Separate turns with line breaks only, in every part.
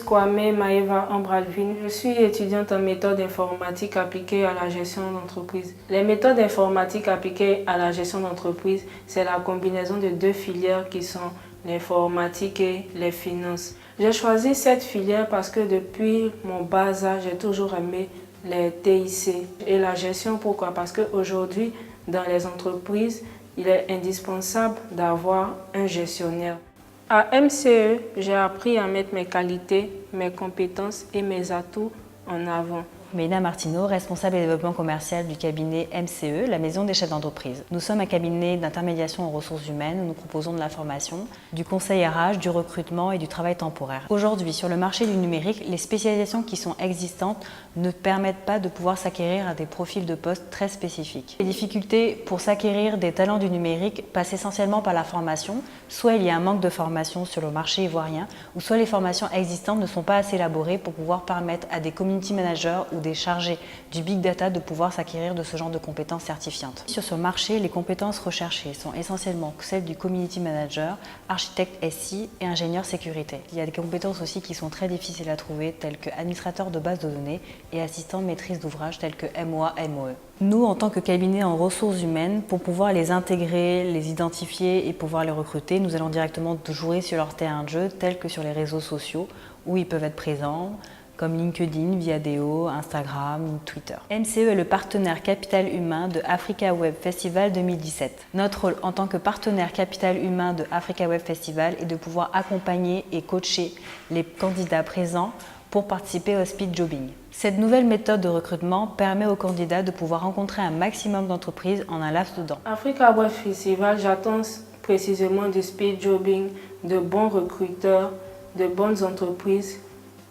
Kwame Maeva Ambralvin. Je suis étudiante en méthode informatique appliquée à la gestion d'entreprise. Les méthodes informatiques appliquées à la gestion d'entreprise, c'est la combinaison de deux filières qui sont l'informatique et les finances. J'ai choisi cette filière parce que depuis mon bas âge, j'ai toujours aimé les TIC et la gestion. Pourquoi? Parce qu'aujourd'hui, dans les entreprises, il est indispensable d'avoir un gestionnaire. À MCE, j'ai appris à mettre mes qualités, mes compétences et mes atouts en avant.
Meina Martineau, responsable des développements commerciaux du cabinet MCE, la maison des chefs d'entreprise. Nous sommes un cabinet d'intermédiation en ressources humaines où nous proposons de la formation, du conseil RH, du recrutement et du travail temporaire. Aujourd'hui, sur le marché du numérique, les spécialisations qui sont existantes ne permettent pas de pouvoir s'acquérir à des profils de poste très spécifiques. Les difficultés pour s'acquérir des talents du numérique passent essentiellement par la formation. Soit il y a un manque de formation sur le marché ivoirien, ou soit les formations existantes ne sont pas assez élaborées pour pouvoir permettre à des community managers ou des chargés du big data de pouvoir s'acquérir de ce genre de compétences certifiantes. Sur ce marché, les compétences recherchées sont essentiellement celles du community manager, architecte SI et ingénieur sécurité. Il y a des compétences aussi qui sont très difficiles à trouver, telles que administrateur de base de données et assistant de maîtrise d'ouvrage, tels que MOA, MOE. Nous, en tant que cabinet en ressources humaines, pour pouvoir les intégrer, les identifier et pouvoir les recruter, nous allons directement jouer sur leur terrain de jeu, tels que sur les réseaux sociaux, où ils peuvent être présents, comme LinkedIn, Viadeo, Instagram, Twitter. MCE est le partenaire capital humain de Africa Web Festival 2017. Notre rôle en tant que partenaire capital humain de Africa Web Festival est de pouvoir accompagner et coacher les candidats présents pour participer au speed jobbing. Cette nouvelle méthode de recrutement permet aux candidats de pouvoir rencontrer un maximum d'entreprises en un laps de temps.
Africa Web Festival, j'attends précisément du speed jobbing, de bons recruteurs, de bonnes entreprises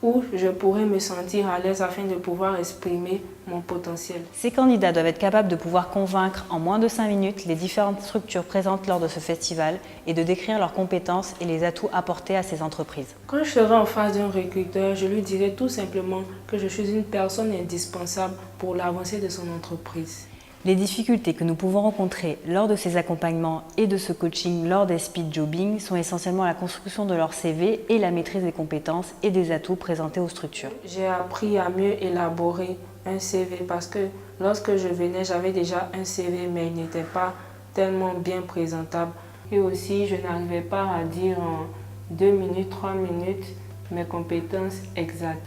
où je pourrais me sentir à l'aise afin de pouvoir exprimer mon potentiel.
Ces candidats doivent être capables de pouvoir convaincre en moins de 5 minutes les différentes structures présentes lors de ce festival et de décrire leurs compétences et les atouts apportés à ces entreprises.
Quand je serai en face d'un recruteur, je lui dirai tout simplement que je suis une personne indispensable pour l'avancée de son entreprise.
Les difficultés que nous pouvons rencontrer lors de ces accompagnements et de ce coaching lors des speed jobbing sont essentiellement la construction de leur CV et la maîtrise des compétences et des atouts présentés aux structures.
J'ai appris à mieux élaborer un CV parce que lorsque je venais, j'avais déjà un CV mais il n'était pas tellement bien présentable. Et aussi, je n'arrivais pas à dire en 2 minutes, 3 minutes mes compétences exactes.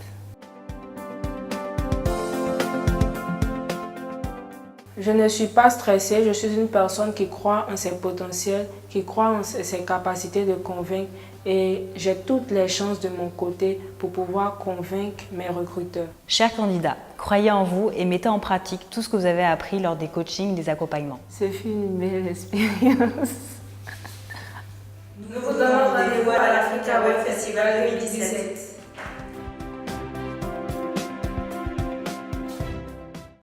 Je ne suis pas stressée, je suis une personne qui croit en ses potentiels, qui croit en ses capacités de convaincre et j'ai toutes les chances de mon côté pour pouvoir convaincre mes recruteurs.
Chers candidats, croyez en vous et mettez en pratique tout ce que vous avez appris lors des coachings, des accompagnements.
C'est une belle expérience.
Nous vous donnons rendez-vous à l'Africa Web Festival 2017.